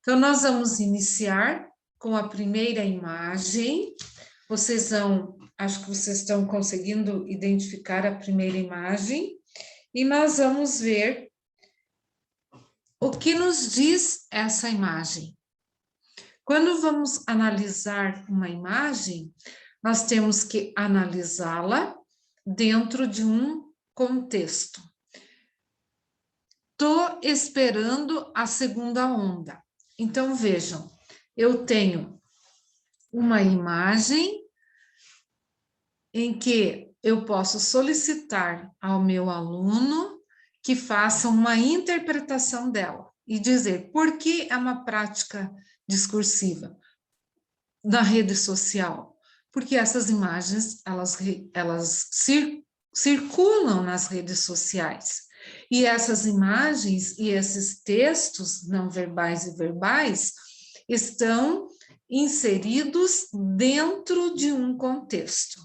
Então, nós vamos iniciar com a primeira imagem. Vocês vão, acho que vocês estão conseguindo identificar a primeira imagem, e nós vamos ver o que nos diz essa imagem. Quando vamos analisar uma imagem, nós temos que analisá-la dentro de um contexto. Estou esperando a segunda onda. Então, vejam, eu tenho uma imagem em que eu posso solicitar ao meu aluno que faça uma interpretação dela e dizer por que é uma prática discursiva na rede social. Porque essas imagens, elas circulam nas redes sociais. E essas imagens e esses textos não verbais e verbais estão inseridos dentro de um contexto.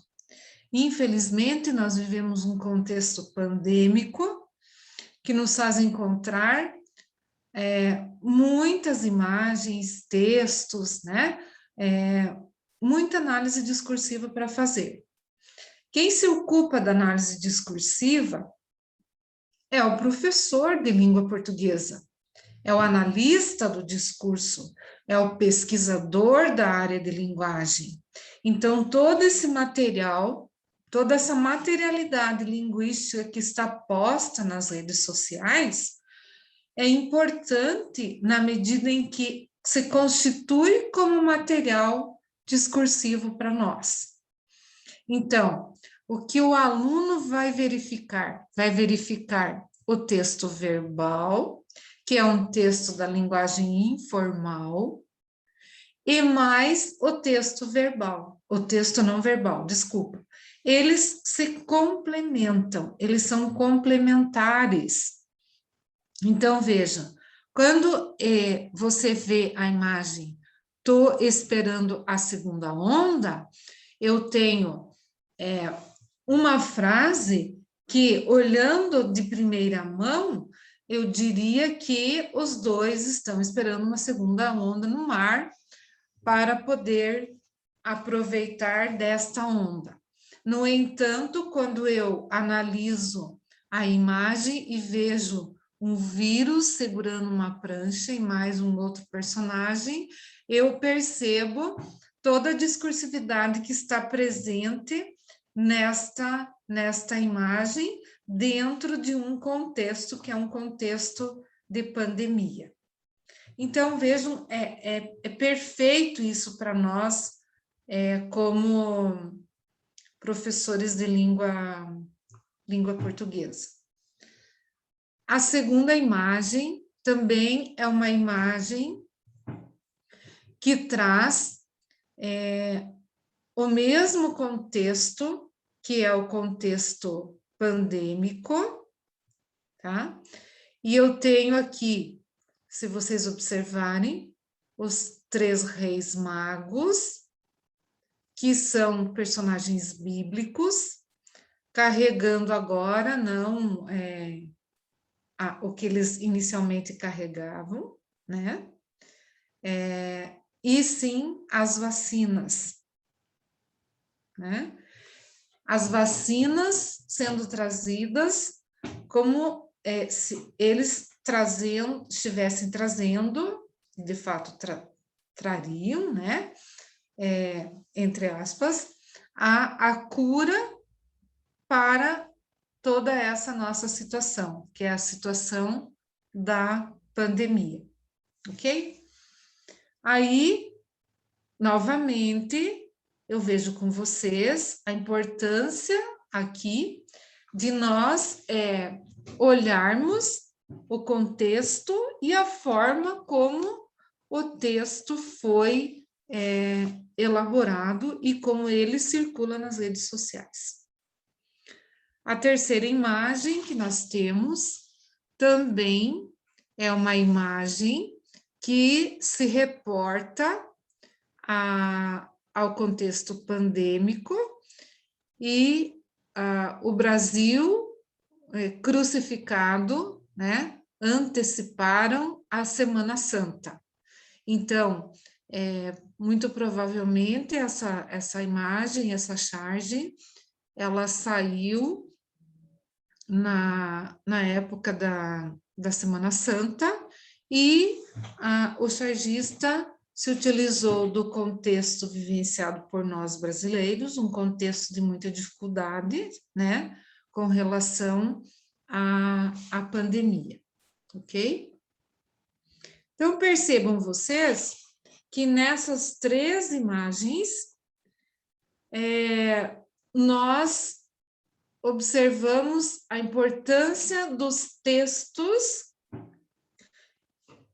Infelizmente, nós vivemos um contexto pandêmico que nos faz encontrar muitas imagens, textos, né? Muita análise discursiva para fazer. Quem se ocupa da análise discursiva é o professor de língua portuguesa, é o analista do discurso, é o pesquisador da área de linguagem. Então, todo esse material, toda essa materialidade linguística que está posta nas redes sociais é importante na medida em que se constitui como material discursivo para nós. Então, o que o aluno vai verificar? Vai verificar o texto verbal, que é um texto da linguagem informal, e mais o texto verbal, o texto não verbal, desculpa. Eles se complementam, eles são complementares. Então, veja, quando você vê a imagem, estou esperando a segunda onda, eu tenho uma frase que, olhando de primeira mão, eu diria que os dois estão esperando uma segunda onda no mar para poder aproveitar desta onda. No entanto, quando eu analiso a imagem e vejo um vírus segurando uma prancha e mais um outro personagem, eu percebo toda a discursividade que está presente nesta imagem, dentro de um contexto que é um contexto de pandemia. Então, vejam, é perfeito isso para nós, como professores de língua portuguesa. A segunda imagem também é uma imagem que traz o mesmo contexto, que é o contexto pandêmico, tá? E eu tenho aqui, se vocês observarem, os 3 reis magos, que são personagens bíblicos, carregando agora, não o que eles inicialmente carregavam, né? E sim as vacinas, né? As vacinas sendo trazidas como se eles estivessem trazendo, de fato trariam, né? Entre aspas, a cura para toda essa nossa situação, que é a situação da pandemia, ok? Aí, novamente, eu vejo com vocês a importância aqui de nós olharmos o contexto e a forma como o texto foi elaborado e como ele circula nas redes sociais. A terceira imagem que nós temos também é uma imagem que se reporta ao contexto pandêmico e o Brasil crucificado, né, anteciparam a Semana Santa. Então, muito provavelmente essa imagem, essa charge, ela saiu na época da Semana Santa e o chargista se utilizou do contexto vivenciado por nós brasileiros, um contexto de muita dificuldade, né, com relação à pandemia, ok? Então, percebam vocês que nessas 3 imagens, nós observamos a importância dos textos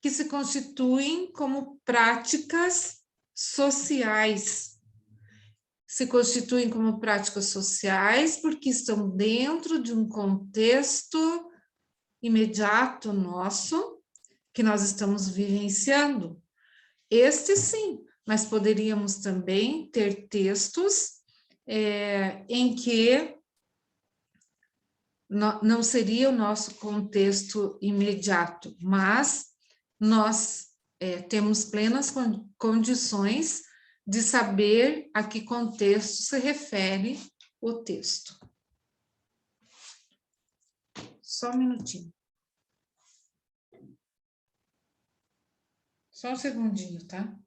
que se constituem como práticas sociais. Se constituem como práticas sociais porque estão dentro de um contexto imediato nosso, que nós estamos vivenciando. Este sim, mas poderíamos também ter textos em que não seria o nosso contexto imediato, mas nós temos plenas condições de saber a que contexto se refere o texto. Só um minutinho. Só um segundinho, tá?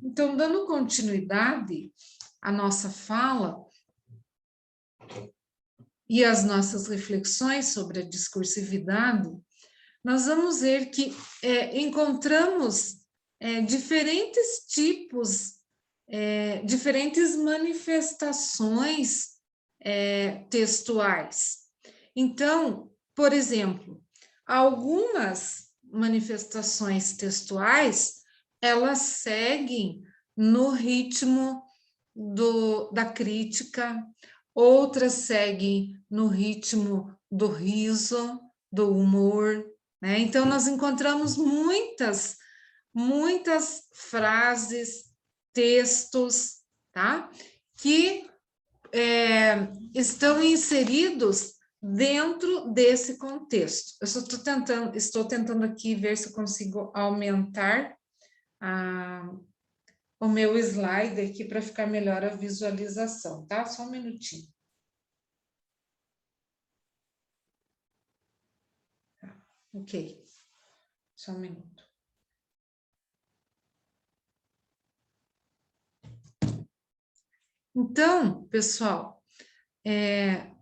Então, dando continuidade à nossa fala e às nossas reflexões sobre a discursividade, nós vamos ver que encontramos diferentes tipos, diferentes manifestações textuais. Então, por exemplo, algumas manifestações textuais, elas seguem no ritmo da crítica, outras seguem no ritmo do riso, do humor, né? Então, nós encontramos muitas frases, textos, tá? Que estão inseridos dentro desse contexto. Eu estou tentando aqui ver se eu consigo aumentar o meu slide aqui para ficar melhor a visualização, tá? Só um minutinho. Ok, só um minuto. Então, pessoal,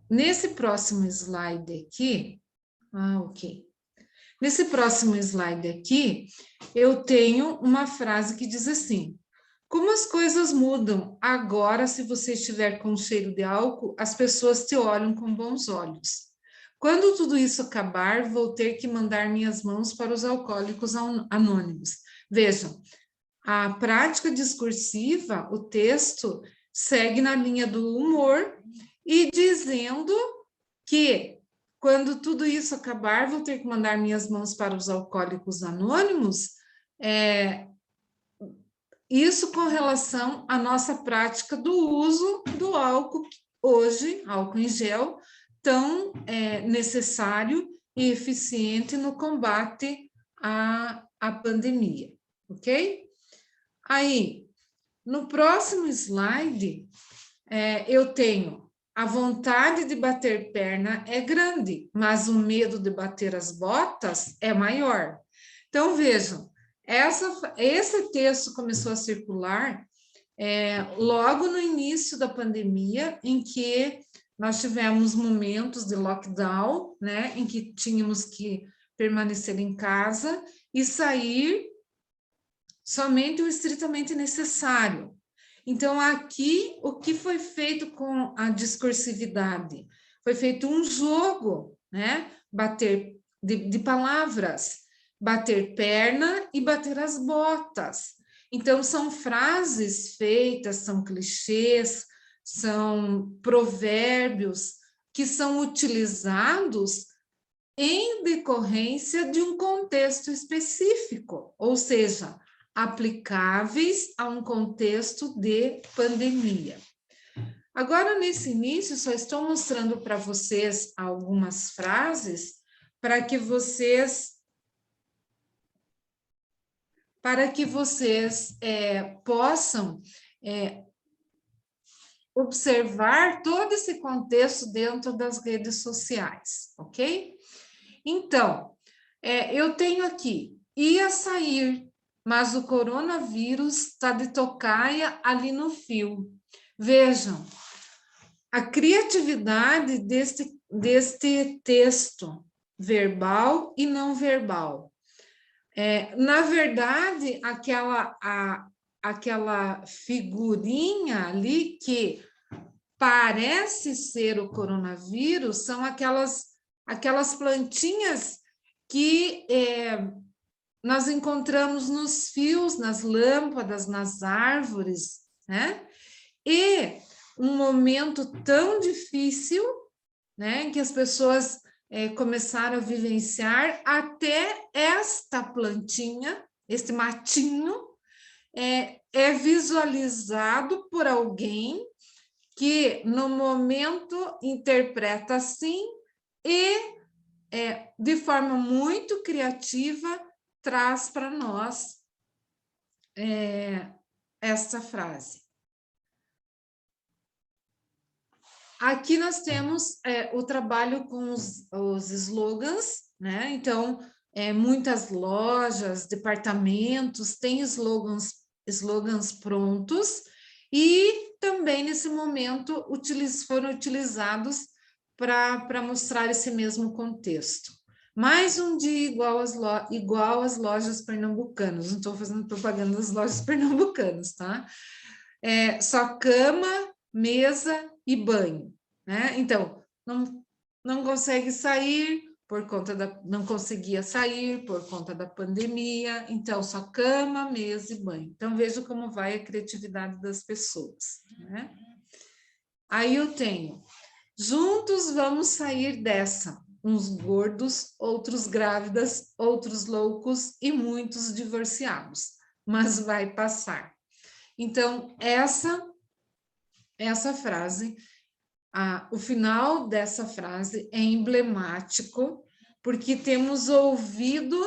nesse próximo slide aqui, ok. Nesse próximo slide aqui, eu tenho uma frase que diz assim: como as coisas mudam agora, se você estiver com cheiro de álcool, as pessoas te olham com bons olhos. Quando tudo isso acabar, vou ter que mandar minhas mãos para os alcoólicos anônimos. Vejam, a prática discursiva, o texto, segue na linha do humor e dizendo que quando tudo isso acabar, vou ter que mandar minhas mãos para os alcoólicos anônimos, isso com relação à nossa prática do uso do álcool, hoje, álcool em gel, tão necessário e eficiente no combate à pandemia, ok? Aí, no próximo slide, eu tenho a vontade de bater perna é grande, mas o medo de bater as botas é maior. Então, vejam, esse texto começou a circular logo no início da pandemia, em que nós tivemos momentos de lockdown, né, em que tínhamos que permanecer em casa e sair somente o estritamente necessário. Então, aqui, o que foi feito com a discursividade? foi feito um jogo, né? Bater de palavras, bater perna e bater as botas. Então, são frases feitas, são clichês, são provérbios que são utilizados em decorrência de um contexto específico, ou seja, aplicáveis a um contexto de pandemia. Agora, nesse início, só estou mostrando para vocês algumas frases para que vocês possam observar todo esse contexto dentro das redes sociais, ok? Então, eu tenho aqui, ia sair, mas o coronavírus está de tocaia ali no fio. Vejam, a criatividade deste texto, verbal e não verbal. Na verdade, aquela figurinha ali que parece ser o coronavírus são aquelas plantinhas que nós encontramos nos fios, nas lâmpadas, nas árvores, né? E um momento tão difícil, né, que as pessoas começaram a vivenciar, até esta plantinha, este matinho, é visualizado por alguém que no momento interpreta assim e de forma muito criativa traz para nós esta frase. Aqui nós temos o trabalho com os slogans, né? Então, muitas lojas, departamentos têm slogans prontos e também, nesse momento, foram utilizados para mostrar esse mesmo contexto. Mais um dia igual às lojas pernambucanas. Não estou fazendo propaganda das lojas pernambucanas, tá? Só cama, mesa e banho, né? Então, não consegue sair não conseguia sair por conta da pandemia, então só cama, mesa e banho. Então, veja como vai a criatividade das pessoas, né? Aí eu tenho, juntos vamos sair dessa, uns gordos, outros grávidas, outros loucos e muitos divorciados, mas vai passar. Então, essa frase, o final dessa frase é emblemático, porque temos ouvido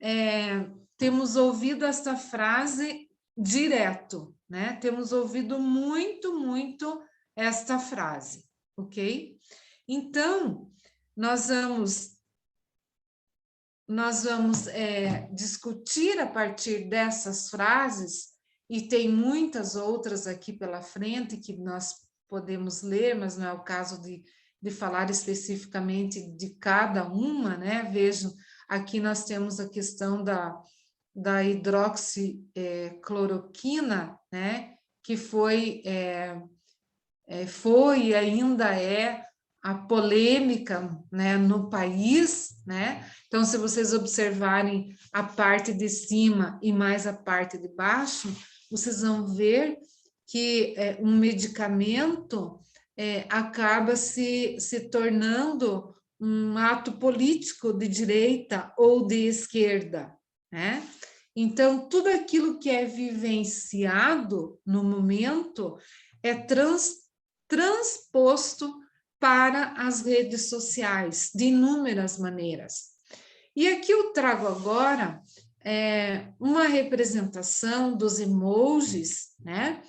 essa frase direto, né? Temos ouvido muito esta frase, ok? Então, nós vamos discutir a partir dessas frases, e tem muitas outras aqui pela frente que nós podemos ler, mas não é o caso de falar especificamente de cada uma, né? Vejam, aqui nós temos a questão da hidroxicloroquina, né? Que foi e ainda é a polêmica, né, no país, né? Então, se vocês observarem a parte de cima e mais a parte de baixo, vocês vão ver que um medicamento acaba se tornando um ato político de direita ou de esquerda, né? Então, tudo aquilo que é vivenciado no momento é transposto para as redes sociais, de inúmeras maneiras. E aqui eu trago agora uma representação dos emojis, né?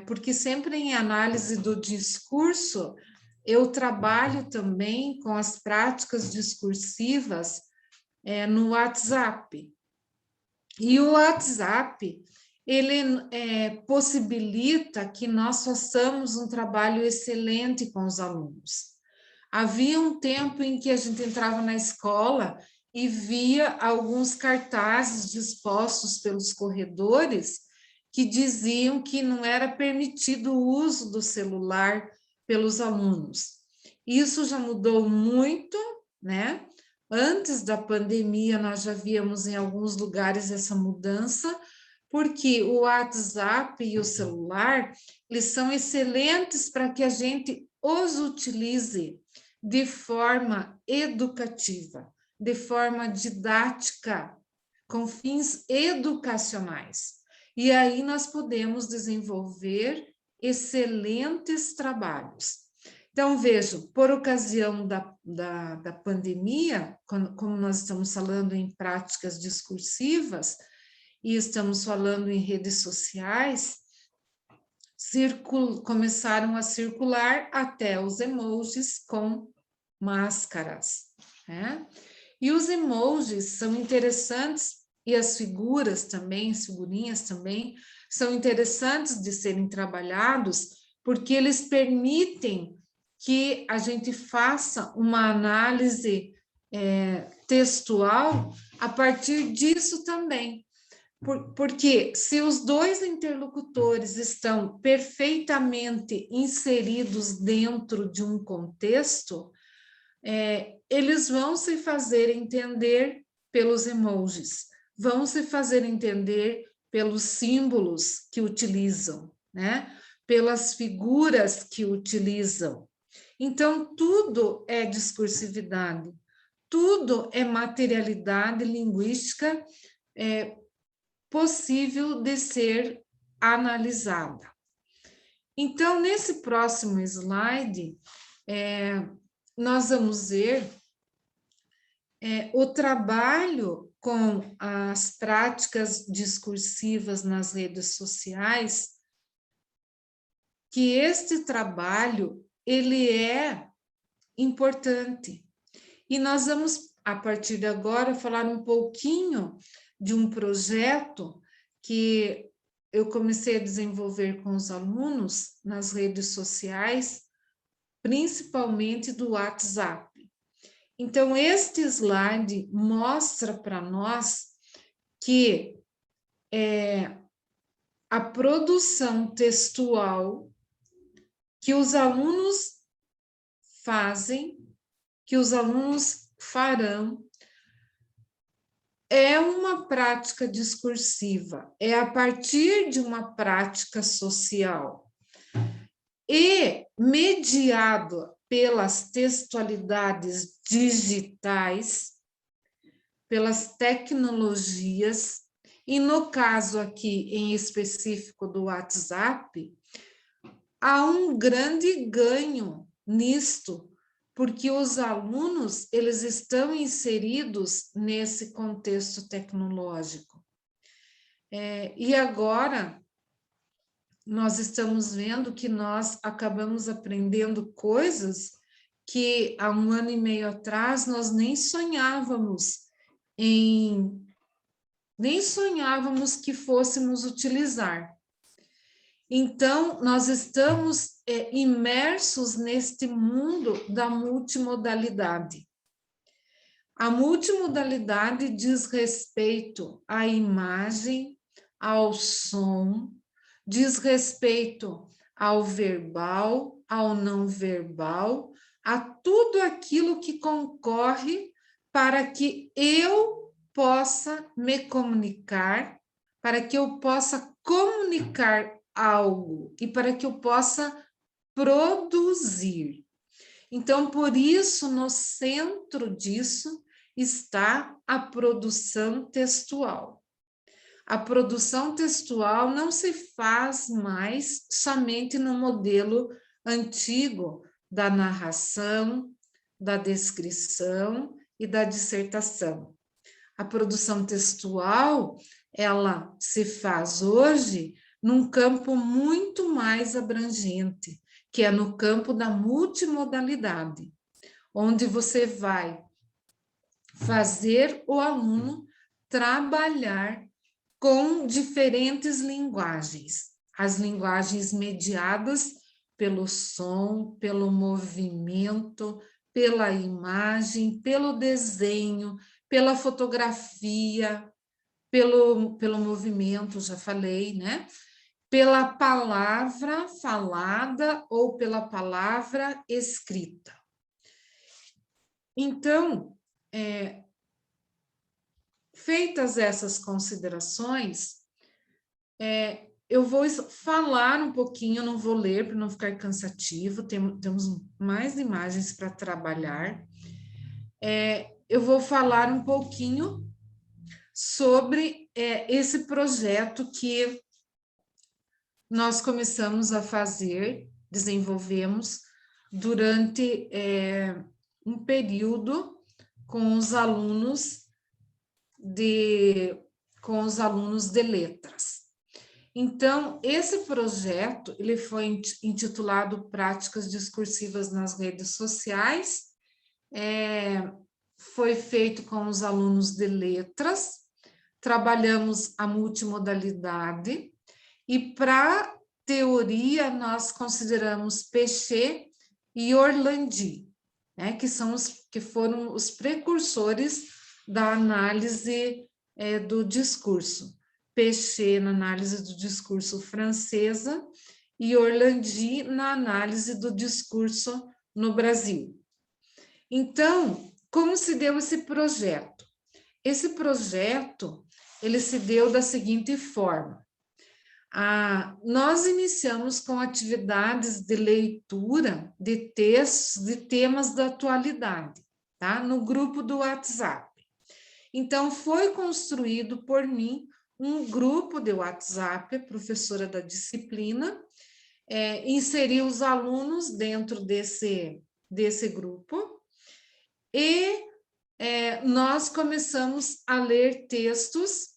Porque sempre em análise do discurso, eu trabalho também com as práticas discursivas no WhatsApp. E o WhatsApp, ele possibilita que nós façamos um trabalho excelente com os alunos. Havia um tempo em que a gente entrava na escola e via alguns cartazes dispostos pelos corredores que diziam que não era permitido o uso do celular pelos alunos. Isso já mudou muito, né? Antes da pandemia, nós já víamos em alguns lugares essa mudança, porque o WhatsApp e o celular, eles são excelentes para que a gente os utilize de forma educativa, de forma didática, com fins educacionais. E aí nós podemos desenvolver excelentes trabalhos. Então, vejo, por ocasião da pandemia, como nós estamos falando em práticas discursivas, e estamos falando em redes sociais, começaram a circular até os emojis com máscaras, né? E os emojis são interessantes, e as figuras também, as figurinhas também, são interessantes de serem trabalhados, porque eles permitem que a gente faça uma análise textual a partir disso também. Porque se os dois interlocutores estão perfeitamente inseridos dentro de um contexto, eles vão se fazer entender pelos emojis, vão se fazer entender pelos símbolos que utilizam, né? Pelas figuras que utilizam. Então, tudo é discursividade, tudo é materialidade linguística possível de ser analisada. Então, nesse próximo slide, nós vamos ver o trabalho com as práticas discursivas nas redes sociais, que este trabalho, ele é importante. E nós vamos, a partir de agora, falar um pouquinho de um projeto que eu comecei a desenvolver com os alunos nas redes sociais, principalmente do WhatsApp. Então, este slide mostra para nós que a produção textual que os alunos fazem, que os alunos farão, é uma prática discursiva, é a partir de uma prática social e mediado pelas textualidades digitais, pelas tecnologias, e no caso aqui em específico do WhatsApp, há um grande ganho nisto, porque os alunos, eles estão inseridos nesse contexto tecnológico. E agora, nós estamos vendo que nós acabamos aprendendo coisas que há 1 ano e meio atrás nós nem sonhávamos que fôssemos utilizar. Então, nós estamos imersos neste mundo da multimodalidade. A multimodalidade diz respeito à imagem, ao som, diz respeito ao verbal, ao não verbal, a tudo aquilo que concorre para que eu possa me comunicar, para que eu possa comunicar algo e para que eu possa produzir. Então, por isso, no centro disso está a produção textual. A produção textual não se faz mais somente no modelo antigo da narração, da descrição e da dissertação. A produção textual, ela se faz hoje num campo muito mais abrangente, que é no campo da multimodalidade, onde você vai fazer o aluno trabalhar com diferentes linguagens. As linguagens mediadas pelo som, pelo movimento, pela imagem, pelo desenho, pela fotografia, pelo movimento, já falei, né? Pela palavra falada ou pela palavra escrita. Então, feitas essas considerações, eu vou falar um pouquinho, não vou ler para não ficar cansativo, temos mais imagens para trabalhar. Eu vou falar um pouquinho sobre esse projeto que nós começamos a fazer, desenvolvemos durante um período com os alunos de letras. Então, esse projeto ele foi intitulado Práticas Discursivas nas Redes Sociais, foi feito com os alunos de letras, trabalhamos a multimodalidade, e para teoria nós consideramos Pechet e Orlandi, né, que foram os precursores da análise do discurso. Pechet na análise do discurso francesa e Orlandi na análise do discurso no Brasil. Então, como se deu esse projeto? Esse projeto, ele se deu da seguinte forma. Nós iniciamos com atividades de leitura de textos, de temas da atualidade, tá? No grupo do WhatsApp. Então, foi construído por mim um grupo de WhatsApp, professora da disciplina, inseri os alunos dentro desse grupo e nós começamos a ler textos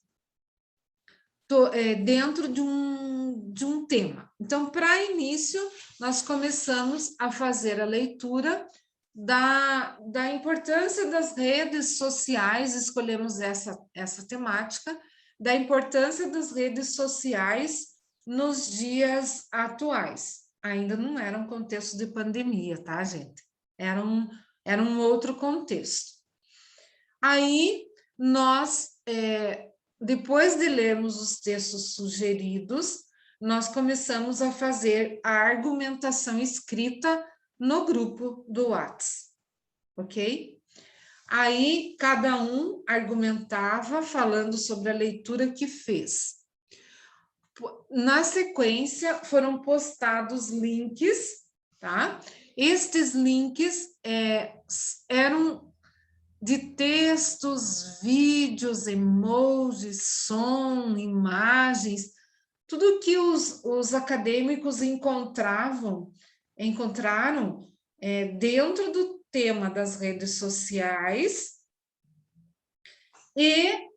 dentro de um tema. Então, para início, nós começamos a fazer a leitura da importância das redes sociais, escolhemos essa temática, da importância das redes sociais nos dias atuais. Ainda não era um contexto de pandemia, tá, gente? Era um outro contexto. Aí, nós, depois de lermos os textos sugeridos, nós começamos a fazer a argumentação escrita no grupo do WhatsApp, ok? Aí, cada um argumentava falando sobre a leitura que fez. Na sequência, foram postados links, tá? Estes links eram de textos, vídeos, emojis, som, imagens, tudo que os acadêmicos encontraram dentro do tema das redes sociais, e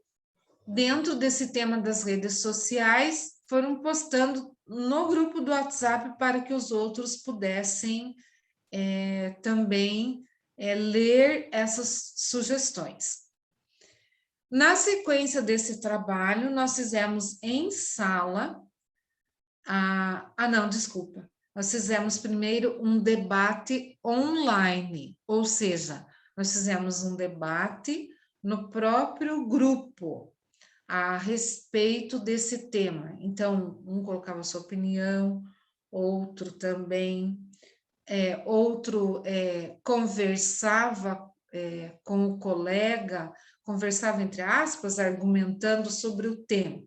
dentro desse tema das redes sociais foram postando no grupo do WhatsApp para que os outros pudessem também ler essas sugestões. Na sequência desse trabalho, nós fizemos em sala, nós fizemos primeiro um debate online, ou seja, nós fizemos um debate no próprio grupo a respeito desse tema. Então, um colocava sua opinião, outro também, outro conversava com o colega, conversava entre aspas, argumentando sobre o tema,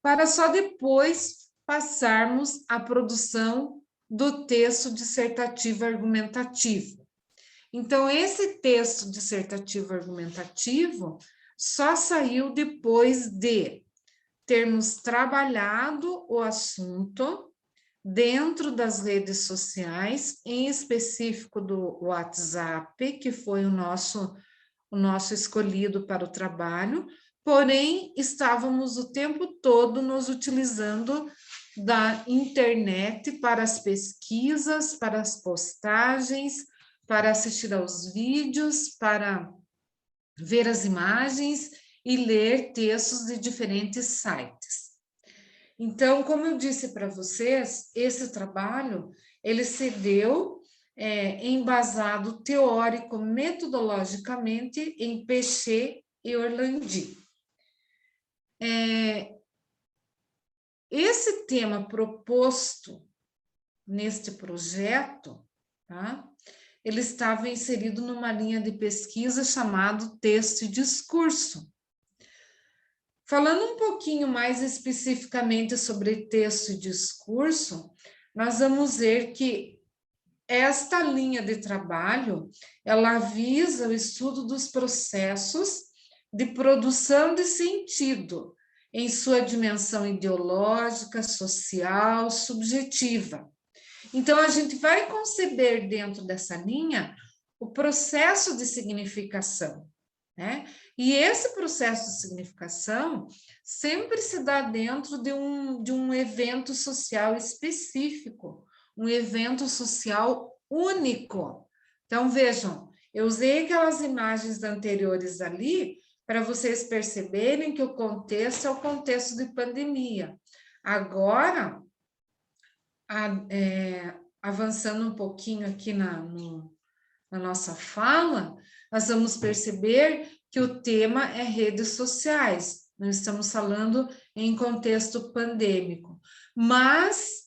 para só depois passarmos à produção do texto dissertativo argumentativo. Então, esse texto dissertativo argumentativo só saiu depois de termos trabalhado o assunto dentro das redes sociais, em específico do WhatsApp, que foi o nosso escolhido para o trabalho, porém, estávamos o tempo todo nos utilizando da internet para as pesquisas, para as postagens, para assistir aos vídeos, para ver as imagens e ler textos de diferentes sites. Então, como eu disse para vocês, esse trabalho, ele se deu embasado teórico, metodologicamente, em Pechet e Orlandi. Esse tema proposto neste projeto, tá? ele estava inserido numa linha de pesquisa chamado texto e discurso. Falando um pouquinho mais especificamente sobre texto e discurso, nós vamos ver que esta linha de trabalho, ela visa o estudo dos processos de produção de sentido em sua dimensão ideológica, social, subjetiva. Então, a gente vai conceber dentro dessa linha o processo de significação, né? E esse processo de significação sempre se dá dentro de um evento social específico, um evento social único. Então, vejam, eu usei aquelas imagens anteriores ali para vocês perceberem que o contexto é o contexto de pandemia. Agora, avançando um pouquinho aqui na nossa fala, nós vamos perceber que o tema é redes sociais. Não estamos falando em contexto pandêmico. Mas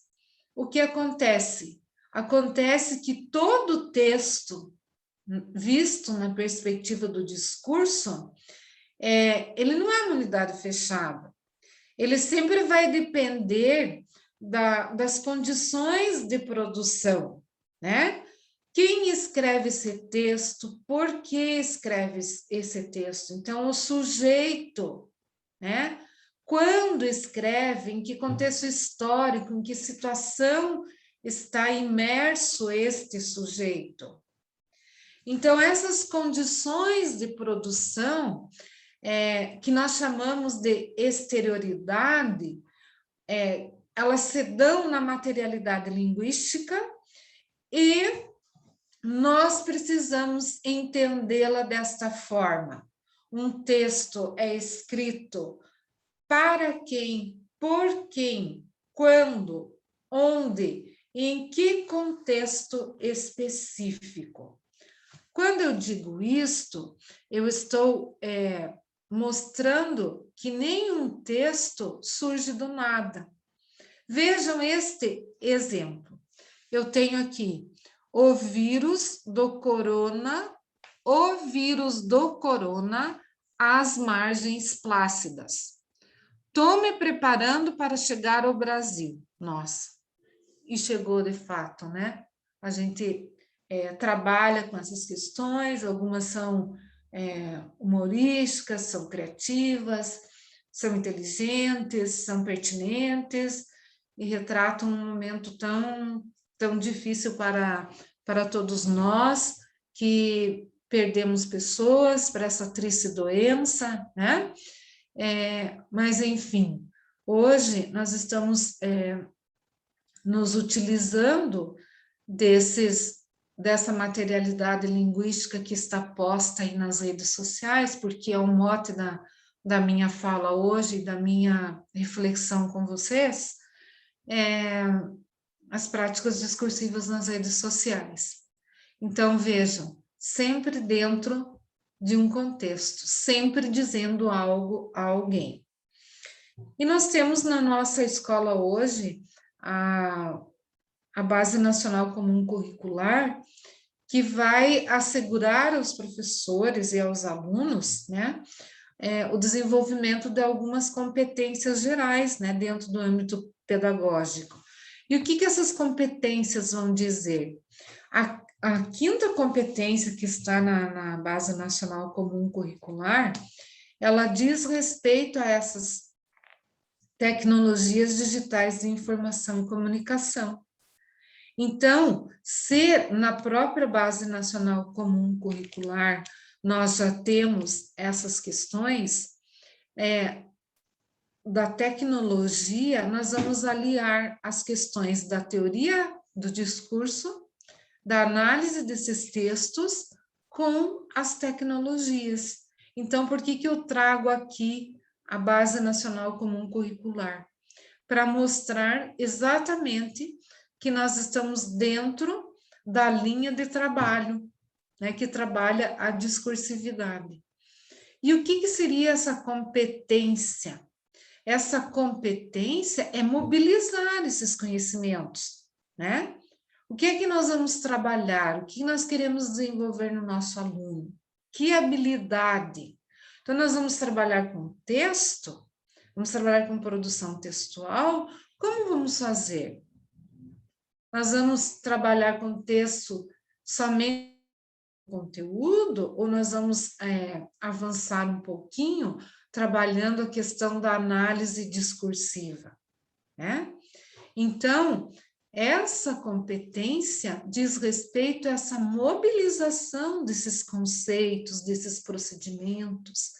o que acontece? Acontece que todo texto, visto na perspectiva do discurso, ele não é uma unidade fechada. Ele sempre vai depender das condições de produção, né? Quem escreve esse texto, por que escreve esse texto? Então, o sujeito, né? Quando escreve, em que contexto histórico, em que situação está imerso este sujeito? Então, essas condições de produção, que nós chamamos de exterioridade, elas se dão na materialidade linguística e nós precisamos entendê-la desta forma. Um texto é escrito para quem, por quem, quando, onde, em que contexto específico. Quando eu digo isto, eu estou mostrando que nenhum texto surge do nada. Vejam este exemplo. Eu tenho aqui o vírus do corona às margens plácidas. Estou me preparando para chegar ao Brasil. Nossa, e chegou de fato, né? A gente trabalha com essas questões, algumas são humorísticas, são criativas, são inteligentes, são pertinentes e retratam um momento tão difícil para todos nós, que perdemos pessoas para essa triste doença, né? Mas, enfim, hoje nós estamos nos utilizando dessa materialidade linguística que está posta aí nas redes sociais, porque é o mote da minha fala hoje, da minha reflexão com vocês, as práticas discursivas nas redes sociais. Então, vejam, sempre dentro de um contexto, sempre dizendo algo a alguém. E nós temos na nossa escola hoje a Base Nacional Comum Curricular, que vai assegurar aos professores e aos alunos, né, o desenvolvimento de algumas competências gerais, né, dentro do âmbito pedagógico. E o que essas competências vão dizer? A quinta competência que está na Base Nacional Comum Curricular, ela diz respeito a essas tecnologias digitais de informação e comunicação. Então, se na própria Base Nacional Comum Curricular nós já temos essas questões, da tecnologia, nós vamos aliar as questões da teoria do discurso, da análise desses textos com as tecnologias. Então, por que eu trago aqui a Base Nacional Comum Curricular? Para mostrar exatamente que nós estamos dentro da linha de trabalho, né, que trabalha a discursividade. E o que seria essa competência? Essa competência é mobilizar esses conhecimentos, né? O que é que nós vamos trabalhar? O que nós queremos desenvolver no nosso aluno? Que habilidade? Então, nós vamos trabalhar com texto, vamos trabalhar com produção textual. Como vamos fazer? Nós vamos trabalhar com texto somente conteúdo, ou nós vamos avançar um pouquinho trabalhando a questão da análise discursiva, né? Então, essa competência diz respeito a essa mobilização desses conceitos, desses procedimentos,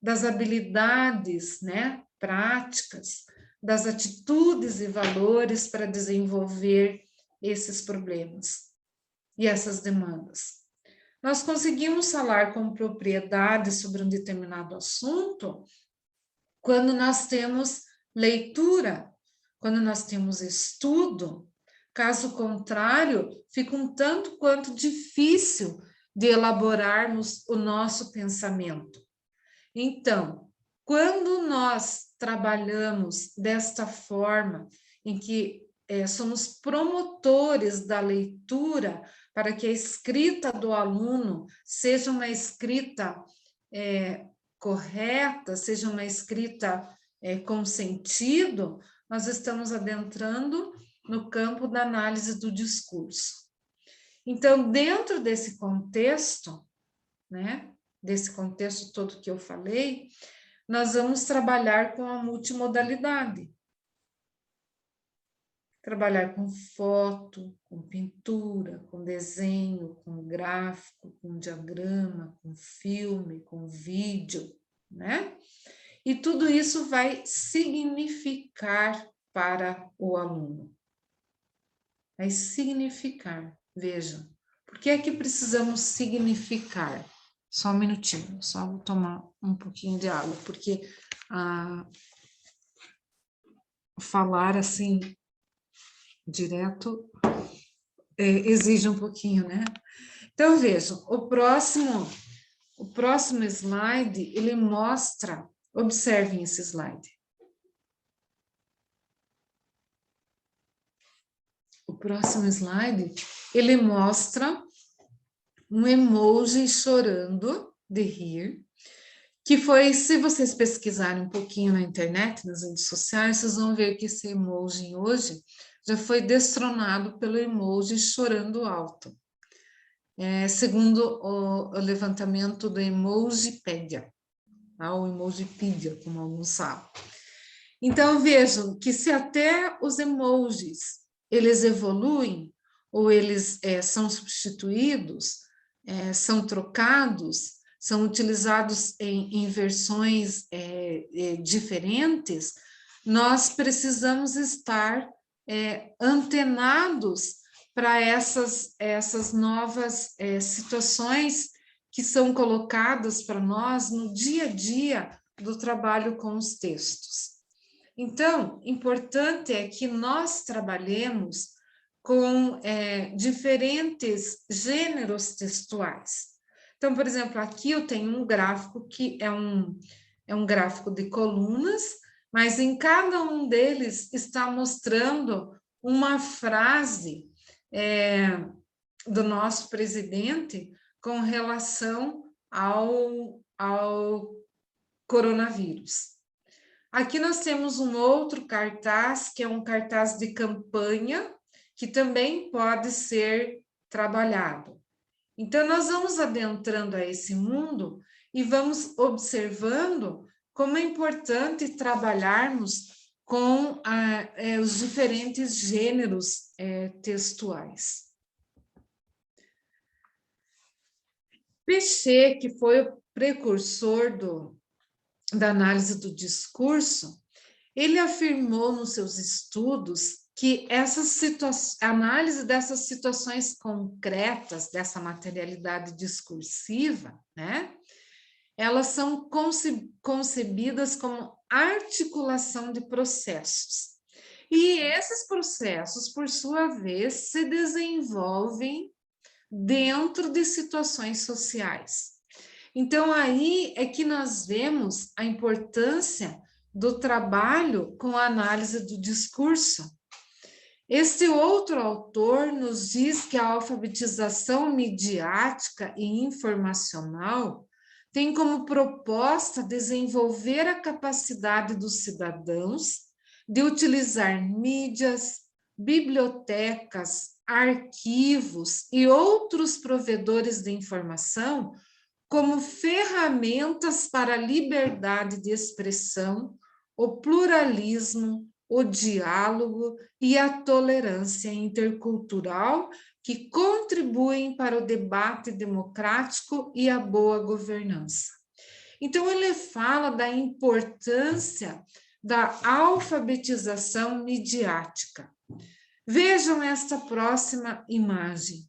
das habilidades, né, práticas, das atitudes e valores para desenvolver esses problemas e essas demandas. Nós conseguimos falar com propriedade sobre um determinado assunto quando nós temos leitura, quando nós temos estudo. Caso contrário, fica um tanto quanto difícil de elaborarmos o nosso pensamento. Então, quando nós trabalhamos desta forma, em que somos promotores da leitura, para que a escrita do aluno seja uma escrita correta, seja uma escrita com sentido, nós estamos adentrando no campo da análise do discurso. Então, dentro desse contexto, né, desse contexto todo que eu falei, nós vamos trabalhar com a multimodalidade. Trabalhar com foto, com pintura, com desenho, com gráfico, com diagrama, com filme, com vídeo, né? E tudo isso vai significar para o aluno. Vai significar, vejam. Por que é que precisamos significar? Só um minutinho, só vou tomar um pouquinho de água, porque falar assim direto exige um pouquinho, né? Então, vejam, o próximo slide, ele mostra, observem esse slide. O próximo slide, ele mostra um emoji chorando de rir, que foi, se vocês pesquisarem um pouquinho na internet, nas redes sociais, vocês vão ver que esse emoji hoje já foi destronado pelo emoji chorando alto, segundo o levantamento do Emojipedia, o Emojipedia, como alguns sabem. Então, vejam que se até os emojis, eles evoluem, ou eles são substituídos, são trocados, são utilizados em versões diferentes, nós precisamos estar antenados para essas novas situações que são colocadas para nós no dia a dia do trabalho com os textos. Então, importante é que nós trabalhemos com diferentes gêneros textuais. Então, por exemplo, aqui eu tenho um gráfico que é um gráfico de colunas, mas em cada um deles está mostrando uma frase do nosso presidente com relação ao coronavírus. Aqui nós temos um outro cartaz, que é um cartaz de campanha, que também pode ser trabalhado. Então, nós vamos adentrando a esse mundo e vamos observando como é importante trabalharmos com os diferentes gêneros textuais. Péchet, que foi o precursor da análise do discurso, ele afirmou nos seus estudos que a análise dessas situações concretas, dessa materialidade discursiva, né, elas são concebidas como articulação de processos. E esses processos, por sua vez, se desenvolvem dentro de situações sociais. Então, aí é que nós vemos a importância do trabalho com a análise do discurso. Este outro autor nos diz que a alfabetização midiática e informacional tem como proposta desenvolver a capacidade dos cidadãos de utilizar mídias, bibliotecas, arquivos e outros provedores de informação como ferramentas para a liberdade de expressão, o pluralismo, o diálogo e a tolerância intercultural que contribuem para o debate democrático e a boa governança. Então, ele fala da importância da alfabetização midiática. Vejam esta próxima imagem.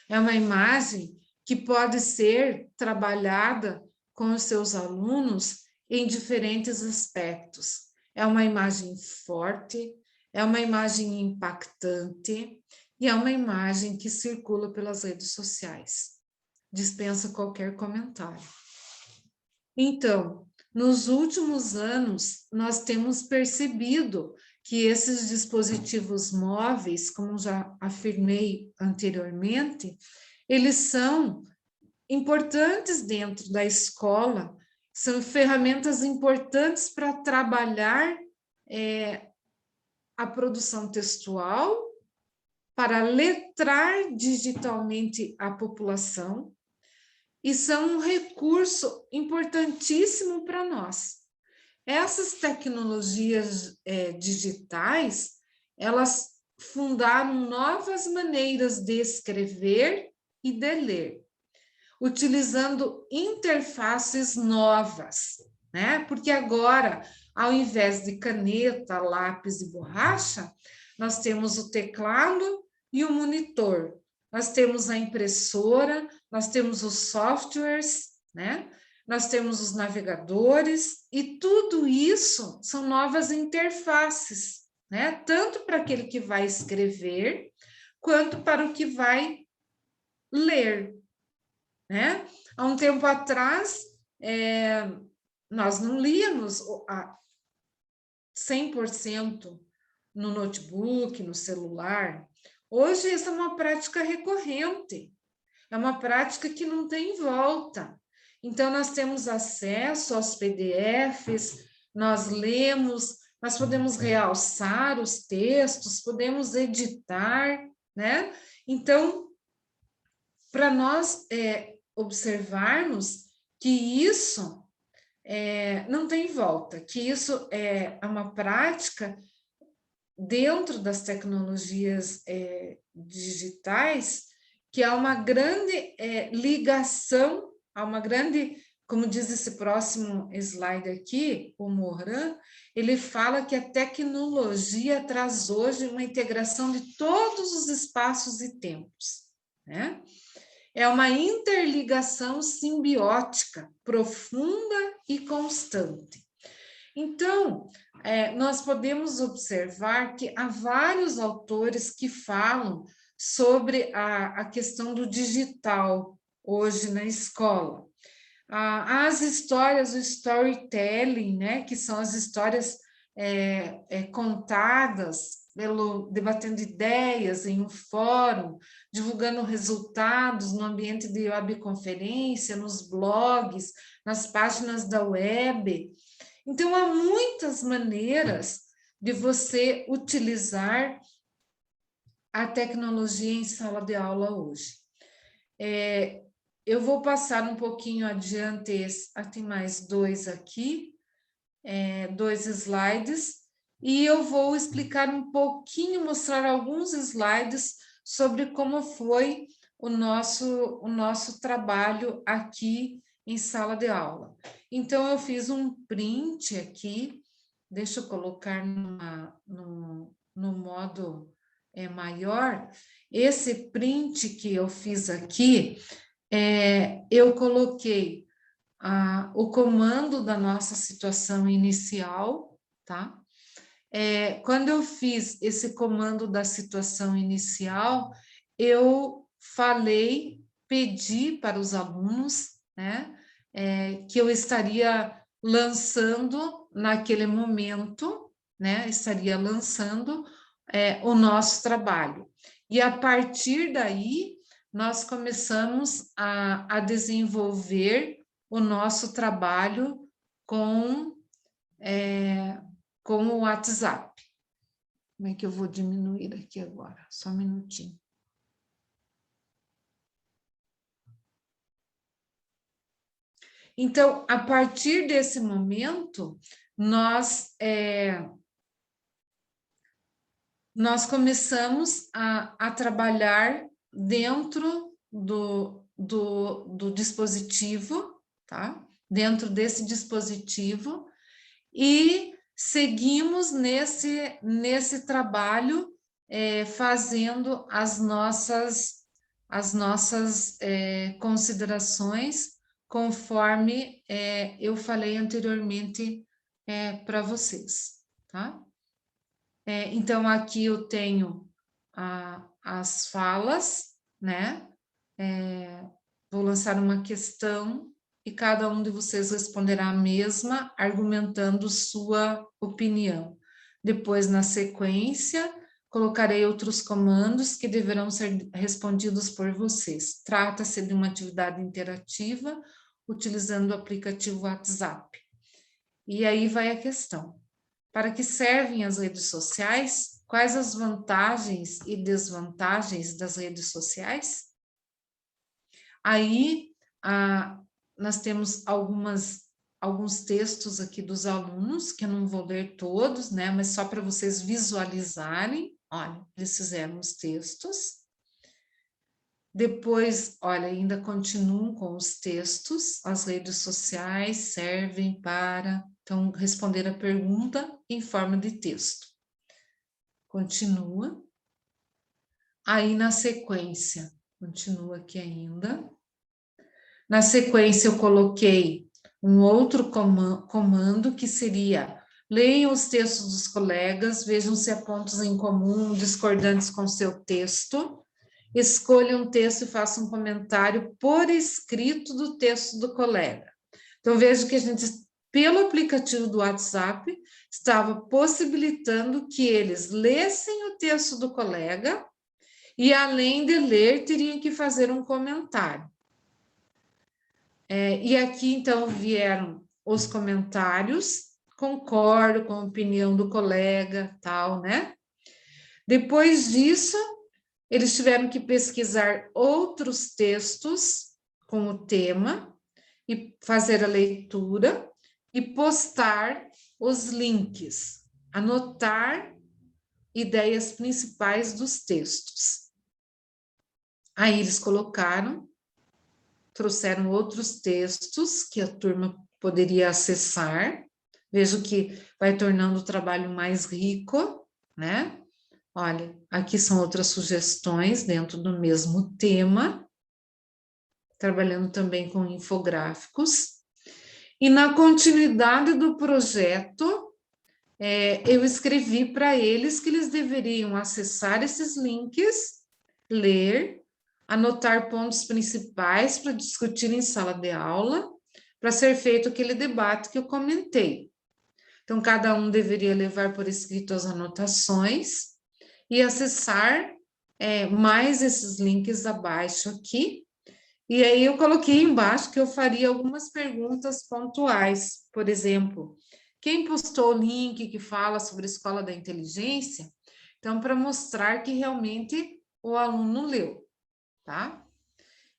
É uma imagem que pode ser trabalhada com os seus alunos em diferentes aspectos. É uma imagem forte, é uma imagem impactante e é uma imagem que circula pelas redes sociais. Dispensa qualquer comentário. Então, nos últimos anos, nós temos percebido que esses dispositivos móveis, como já afirmei anteriormente, eles são importantes dentro da escola, são ferramentas importantes para trabalhar a produção textual, para letrar digitalmente a população, e são um recurso importantíssimo para nós. Essas tecnologias digitais, elas fundaram novas maneiras de escrever e de ler, utilizando interfaces novas, né? Porque agora, ao invés de caneta, lápis e borracha, nós temos o teclado e o monitor, nós temos a impressora, nós temos os softwares, né? Nós temos os navegadores, e tudo isso são novas interfaces, né? Tanto para aquele que vai escrever, quanto para o que vai ler, né? Há um tempo atrás, nós não líamos 100% no notebook, no celular. Hoje, essa é uma prática recorrente, é uma prática que não tem volta. Então, nós temos acesso aos PDFs, nós lemos, nós podemos realçar os textos, podemos editar, né? Então, para nós observarmos que isso não tem volta, que isso é uma prática dentro das tecnologias digitais, que há uma grande ligação, há uma grande, como diz esse próximo slide aqui, o Moran, ele fala que a tecnologia traz hoje uma integração de todos os espaços e tempos, né? É uma interligação simbiótica, profunda e constante. Então, nós podemos observar que há vários autores que falam sobre a questão do digital hoje na escola. As histórias, o storytelling, né, que são as histórias contadas, debatendo ideias em um fórum, divulgando resultados no ambiente de webconferência, nos blogs, nas páginas da web. Então, há muitas maneiras de você utilizar a tecnologia em sala de aula hoje. Eu vou passar um pouquinho adiante, tem mais dois aqui, 2 slides, e eu vou explicar um pouquinho, mostrar alguns slides sobre como foi o nosso trabalho aqui em sala de aula. Então, eu fiz um print aqui, deixa eu colocar no modo maior. Esse print que eu fiz aqui, eu coloquei o comando da nossa situação inicial, tá? Quando eu fiz esse comando da situação inicial, eu pedi para os alunos, né, que eu estaria lançando naquele momento, né, estaria lançando o nosso trabalho. E a partir daí, nós começamos a desenvolver o nosso trabalho com o WhatsApp. Como é que eu vou diminuir aqui agora? Só um minutinho. Então, a partir desse momento, nós começamos a trabalhar dentro do dispositivo, tá? Dentro desse dispositivo, e seguimos nesse trabalho, fazendo as nossas considerações, conforme eu falei anteriormente para vocês, tá? Então, aqui eu tenho as falas, né? Vou lançar uma questão e cada um de vocês responderá a mesma, argumentando sua opinião. Depois, na sequência, colocarei outros comandos que deverão ser respondidos por vocês. Trata-se de uma atividade interativa, utilizando o aplicativo WhatsApp. E aí vai a questão. Para que servem as redes sociais? Quais as vantagens e desvantagens das redes sociais? Aí, nós temos alguns textos aqui dos alunos, que eu não vou ler todos, né? Mas só para vocês visualizarem. Olha, eles fizeram os textos. Depois, olha, ainda continuam com os textos. As redes sociais servem para... Então, responder a pergunta em forma de texto. Continua. Aí, na sequência, continua aqui ainda. Na sequência, eu coloquei um outro comando, que seria: leiam os textos dos colegas, vejam se há pontos em comum, discordantes com seu texto. Escolha um texto e faça um comentário por escrito do texto do colega. Então, vejo que a gente, pelo aplicativo do WhatsApp, estava possibilitando que eles lessem o texto do colega e, além de ler, teriam que fazer um comentário. E aqui, então, vieram os comentários, concordo com a opinião do colega, tal, né? Depois disso, eles tiveram que pesquisar outros textos com o tema e fazer a leitura e postar os links, anotar ideias principais dos textos. Aí eles trouxeram outros textos que a turma poderia acessar. Vejo que vai tornando o trabalho mais rico, né? Olha, aqui são outras sugestões dentro do mesmo tema, trabalhando também com infográficos. E na continuidade do projeto, eu escrevi para eles que eles deveriam acessar esses links, ler, anotar pontos principais para discutir em sala de aula, para ser feito aquele debate que eu comentei. Então, cada um deveria levar por escrito as anotações e acessar mais esses links abaixo aqui. E aí eu coloquei embaixo que eu faria algumas perguntas pontuais. Por exemplo, quem postou o link que fala sobre a Escola da Inteligência? Então, para mostrar que realmente o aluno leu, tá?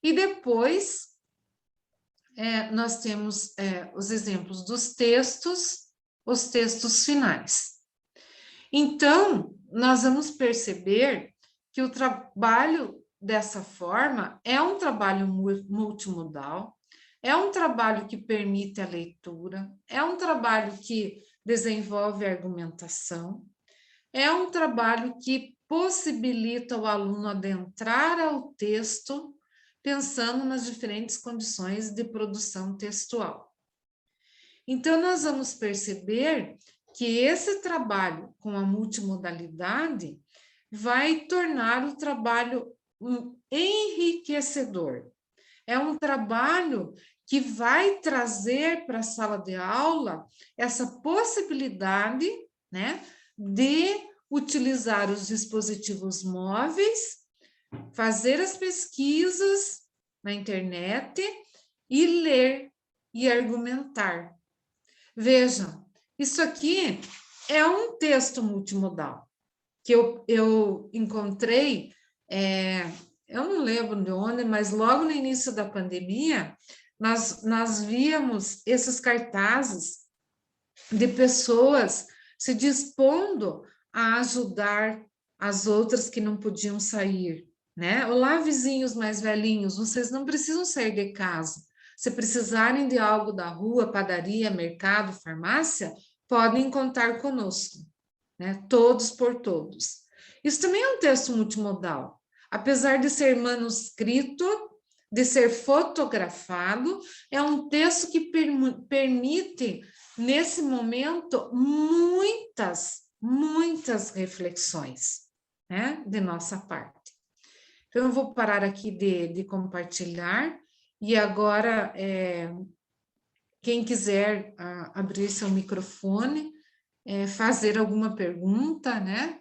E depois, nós temos os exemplos dos textos, os textos finais. Então, nós vamos perceber que o trabalho dessa forma é um trabalho multimodal, é um trabalho que permite a leitura, é um trabalho que desenvolve a argumentação, é um trabalho que possibilita o aluno adentrar ao texto, pensando nas diferentes condições de produção textual. Então, nós vamos perceber que esse trabalho com a multimodalidade vai tornar o trabalho enriquecedor. É um trabalho que vai trazer para a sala de aula essa possibilidade, né, de utilizar os dispositivos móveis, fazer as pesquisas na internet e ler e argumentar. Vejam, isso aqui é um texto multimodal que eu encontrei, eu não lembro de onde, mas logo no início da pandemia, nós víamos esses cartazes de pessoas se dispondo a ajudar as outras que não podiam sair, né? Olá, vizinhos mais velhinhos, vocês não precisam sair de casa. Se precisarem de algo da rua, padaria, mercado, farmácia, podem contar conosco, né? Todos por todos. Isso também é um texto multimodal. Apesar de ser manuscrito, de ser fotografado, é um texto que permite, nesse momento, muitas reflexões, né, de nossa parte. Então, eu vou parar aqui de compartilhar, e agora, quem quiser abrir seu microfone, fazer alguma pergunta, né,